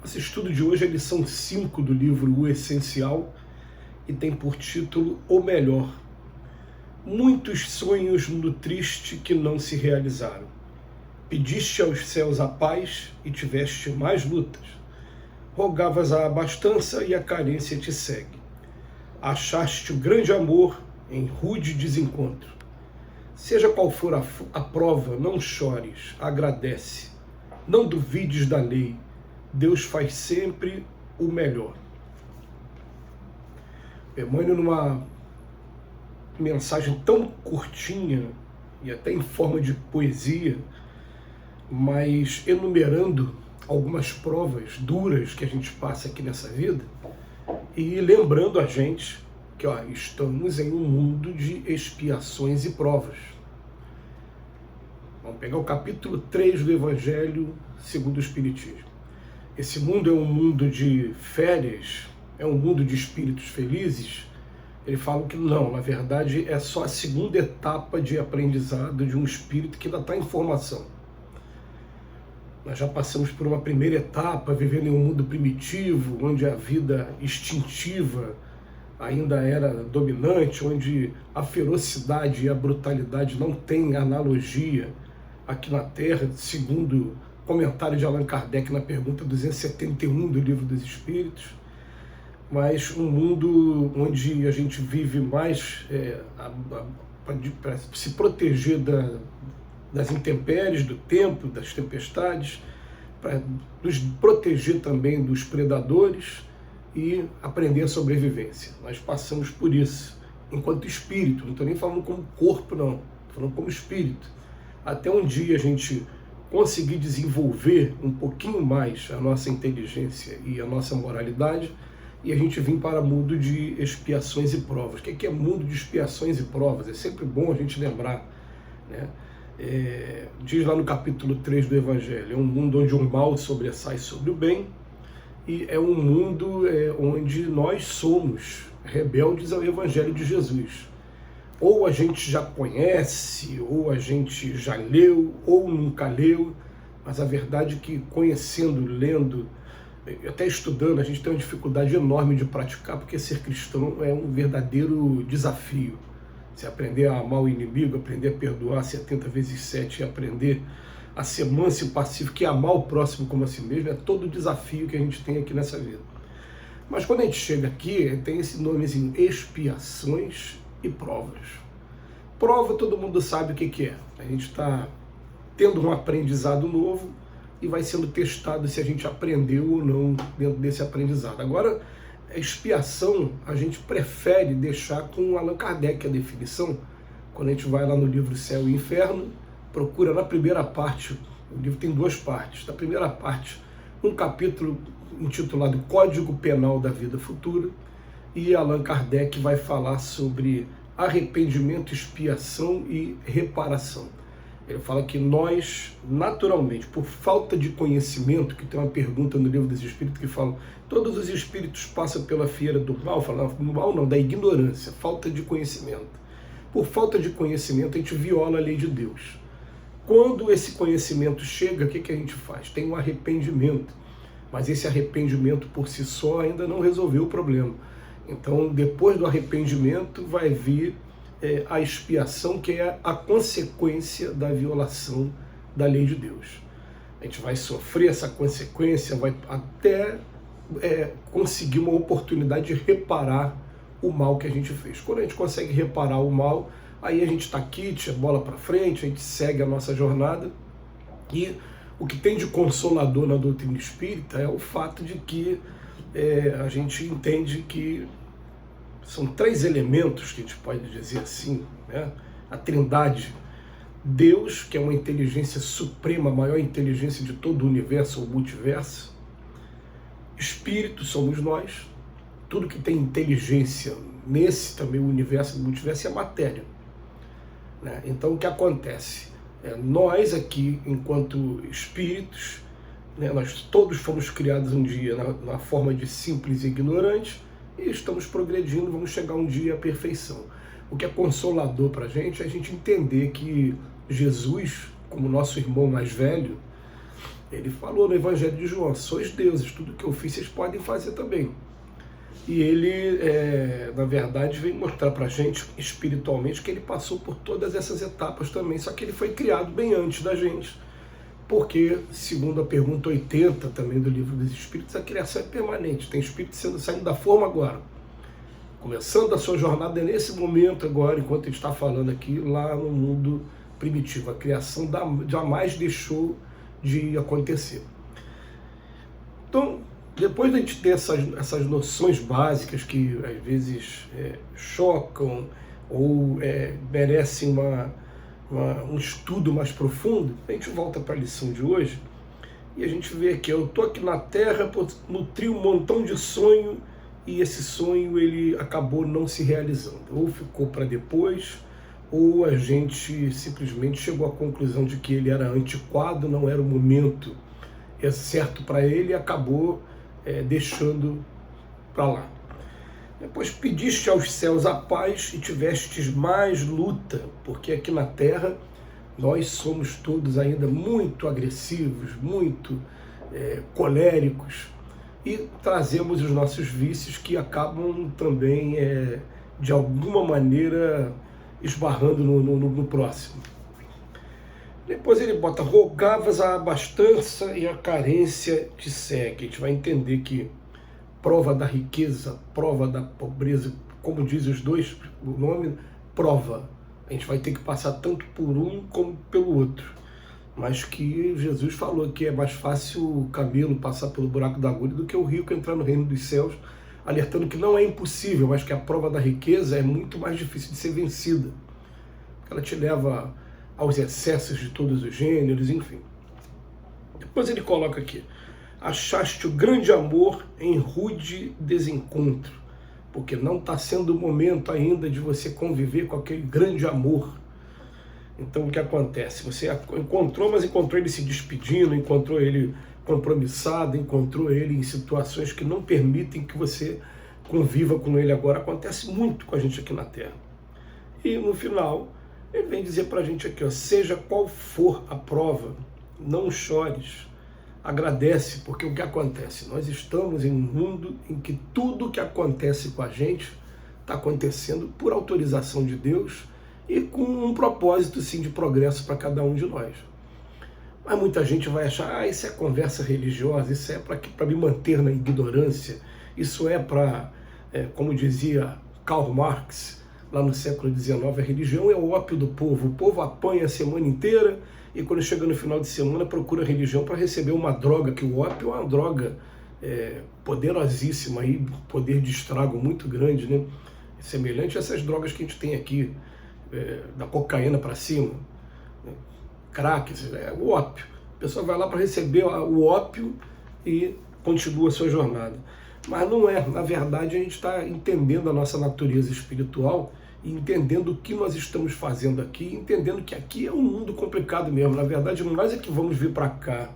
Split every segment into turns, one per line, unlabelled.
Nosso estudo de hoje é a lição 5 do livro O Essencial e tem por título O Melhor. Muitos sonhos nutriste que não se realizaram. Pediste aos céus a paz e tiveste mais lutas. Rogavas a abastança e a carência te segue. Achaste o grande amor em rude desencontro. Seja qual for a prova, não chores, agradece. Não duvides da lei. Deus faz sempre o melhor. Emmanuel, numa mensagem tão curtinha e até em forma de poesia, mas enumerando algumas provas duras que a gente passa aqui nessa vida e lembrando a gente que estamos em um mundo de expiações e provas. Vamos pegar o capítulo 3 do Evangelho segundo o Espiritismo. Esse mundo é um mundo de férias, é um mundo de espíritos felizes. Ele fala que não, na verdade é só a segunda etapa de aprendizado de um espírito que ainda está em formação. Nós já passamos por uma primeira etapa, vivendo em um mundo primitivo, onde a vida instintiva ainda era dominante, onde a ferocidade e a brutalidade não têm analogia aqui na Terra, segundo comentário de Allan Kardec na pergunta 271 do Livro dos Espíritos, mas um mundo onde a gente vive mais para se proteger das intempéries, do tempo, das tempestades, para nos proteger também dos predadores e aprender a sobrevivência. Nós passamos por isso enquanto espírito, não estou nem falando como corpo, não, estou falando como espírito. Até um dia a gente conseguir desenvolver um pouquinho mais a nossa inteligência e a nossa moralidade, e a gente vir para mundo de expiações e provas. O que é mundo de expiações e provas? É sempre bom a gente lembrar, né? Diz lá no capítulo 3 do Evangelho, é um mundo onde o mal sobressai sobre o bem, e é um mundo onde nós somos rebeldes ao Evangelho de Jesus. Ou a gente já conhece, ou a gente já leu, ou nunca leu, mas a verdade é que conhecendo, lendo, até estudando, a gente tem uma dificuldade enorme de praticar, porque ser cristão é um verdadeiro desafio. Se aprender a amar o inimigo, aprender a perdoar 70 vezes 7 e aprender a ser manso e pacífico e amar o próximo como a si mesmo, é todo o desafio que a gente tem aqui nessa vida. Mas quando a gente chega aqui, tem esse nomezinho, expiações e provas. Prova, todo mundo sabe o que é. A gente está tendo um aprendizado novo e vai sendo testado se a gente aprendeu ou não dentro desse aprendizado. Agora, a expiação, a gente prefere deixar com Allan Kardec a definição. Quando a gente vai lá no livro Céu e Inferno, procura na primeira parte, o livro tem duas partes. Na primeira parte, um capítulo intitulado Código Penal da Vida Futura, e Allan Kardec vai falar sobre arrependimento, expiação e reparação. Ele fala que nós, naturalmente, por falta de conhecimento, que tem uma pergunta no Livro dos Espíritos que fala, todos os espíritos passam pela fieira do mal, fala, mal não, da ignorância, falta de conhecimento. Por falta de conhecimento, a gente viola a lei de Deus. Quando esse conhecimento chega, o que a gente faz? Tem um arrependimento, mas esse arrependimento por si só ainda não resolveu o problema. Então, depois do arrependimento, vai vir a expiação, que é a consequência da violação da lei de Deus. A gente vai sofrer essa consequência, vai até conseguir uma oportunidade de reparar o mal que a gente fez. Quando a gente consegue reparar o mal, aí a gente está quite, a bola para frente, a gente segue a nossa jornada. E o que tem de consolador na doutrina espírita é o fato de que a gente entende que são três elementos que a gente pode dizer assim, né? A trindade, Deus, que é uma inteligência suprema, a maior inteligência de todo o universo ou multiverso, Espírito somos nós, tudo que tem inteligência nesse também o universo e multiverso é a matéria, né? Então o que acontece? Nós aqui, enquanto espíritos, né, nós todos fomos criados um dia na forma de simples e ignorantes, e estamos progredindo, vamos chegar um dia à perfeição. O que é consolador para a gente é a gente entender que Jesus, como nosso irmão mais velho, Ele falou no Evangelho de João: sois deuses, tudo que eu fiz vocês podem fazer também. E ele, na verdade, veio mostrar para a gente espiritualmente que ele passou por todas essas etapas também, só que ele foi criado bem antes da gente, porque, segundo a pergunta 80 também do Livro dos Espíritos, a criação é permanente, tem espírito saindo da forma agora, começando a sua jornada nesse momento agora, enquanto ele está falando aqui, lá no mundo primitivo. A criação jamais deixou de acontecer. Então, depois de a gente ter essas noções básicas que às vezes chocam ou merecem um estudo mais profundo, a gente volta para a lição de hoje e a gente vê aqui: eu estou aqui na Terra, nutri um montão de sonho e esse sonho ele acabou não se realizando, ou ficou para depois, ou a gente simplesmente chegou à conclusão de que ele era antiquado, não era o momento certo para ele e acabou deixando para lá. Depois pediste aos céus a paz e tivestes mais luta, porque aqui na Terra nós somos todos ainda muito agressivos, muito coléricos, e trazemos os nossos vícios que acabam também, de alguma maneira, esbarrando no próximo. Depois ele bota: rogavas a abastança e a carência te segue. A gente vai entender que prova da riqueza, prova da pobreza, como diz os dois, o nome, prova. A gente vai ter que passar tanto por um como pelo outro. Mas que Jesus falou que é mais fácil o camelo passar pelo buraco da agulha do que o rico entrar no reino dos céus, alertando que não é impossível, mas que a prova da riqueza é muito mais difícil de ser vencida. Ela te leva aos excessos de todos os gêneros, enfim. Depois ele coloca aqui: achaste o grande amor em rude desencontro, porque não está sendo o momento ainda de você conviver com aquele grande amor. Então o que acontece? Você encontrou, mas encontrou ele se despedindo, encontrou ele compromissado, encontrou ele em situações que não permitem que você conviva com ele agora. Acontece muito com a gente aqui na Terra. E no final, ele vem dizer para a gente aqui: seja qual for a prova, não chores, agradece, porque o que acontece? Nós estamos em um mundo em que tudo que acontece com a gente está acontecendo por autorização de Deus e com um propósito, sim, de progresso para cada um de nós. Mas muita gente vai achar: isso é conversa religiosa, isso é para me manter na ignorância, isso é para, como dizia Karl Marx, lá no século XIX, a religião é o ópio do povo. O povo apanha a semana inteira e quando chega no final de semana procura religião para receber uma droga, que o ópio é uma droga poderosíssima, aí, poder de estrago muito grande, né? Semelhante a essas drogas que a gente tem aqui, da cocaína para cima, né? Crack, o ópio. A pessoa vai lá para receber o ópio e continua a sua jornada. Mas não é. Na verdade, a gente está entendendo a nossa natureza espiritual e entendendo o que nós estamos fazendo aqui, entendendo que aqui é um mundo complicado mesmo. Na verdade, nós é que vamos vir para cá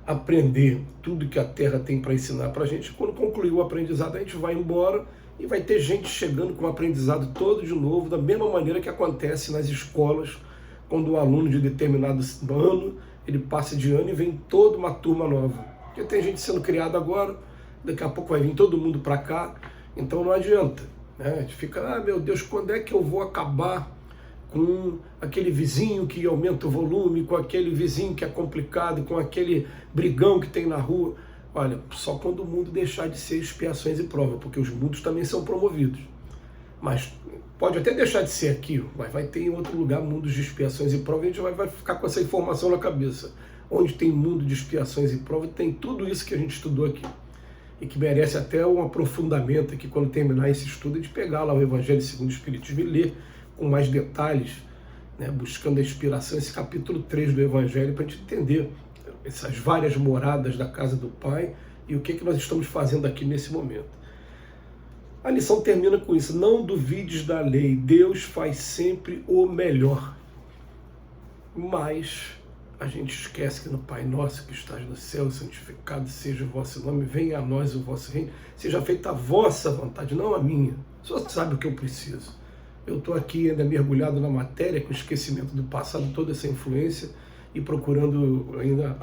aprender tudo que a Terra tem para ensinar para a gente. Quando concluir o aprendizado, a gente vai embora e vai ter gente chegando com o aprendizado todo de novo, da mesma maneira que acontece nas escolas, quando o aluno de determinado ano, ele passa de ano e vem toda uma turma nova. Porque tem gente sendo criada agora, daqui a pouco vai vir todo mundo para cá, então não adianta. A gente fica: meu Deus, quando é que eu vou acabar com aquele vizinho que aumenta o volume, com aquele vizinho que é complicado, com aquele brigão que tem na rua? Olha, só quando o mundo deixar de ser expiações e prova, porque os mundos também são promovidos. Mas pode até deixar de ser aqui, mas vai ter em outro lugar mundos de expiações e prova, e a gente vai ficar com essa informação na cabeça. Onde tem mundo de expiações e prova, tem tudo isso que a gente estudou aqui. E que merece até um aprofundamento aqui, quando terminar esse estudo, de pegar lá o Evangelho segundo o Espiritismo e ler com mais detalhes, né, buscando a inspiração, esse capítulo 3 do Evangelho, para a gente entender essas várias moradas da casa do Pai e o que nós estamos fazendo aqui nesse momento. A lição termina com isso: não duvides da lei, Deus faz sempre o melhor. Mas a gente esquece que no Pai Nosso que estás no céu, santificado seja o vosso nome, venha a nós o vosso reino, seja feita a vossa vontade, não a minha. Só sabe o que eu preciso. Eu estou aqui ainda mergulhado na matéria, com o esquecimento do passado, toda essa influência, e procurando ainda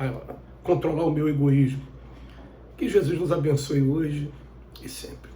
controlar o meu egoísmo. Que Jesus nos abençoe hoje e sempre.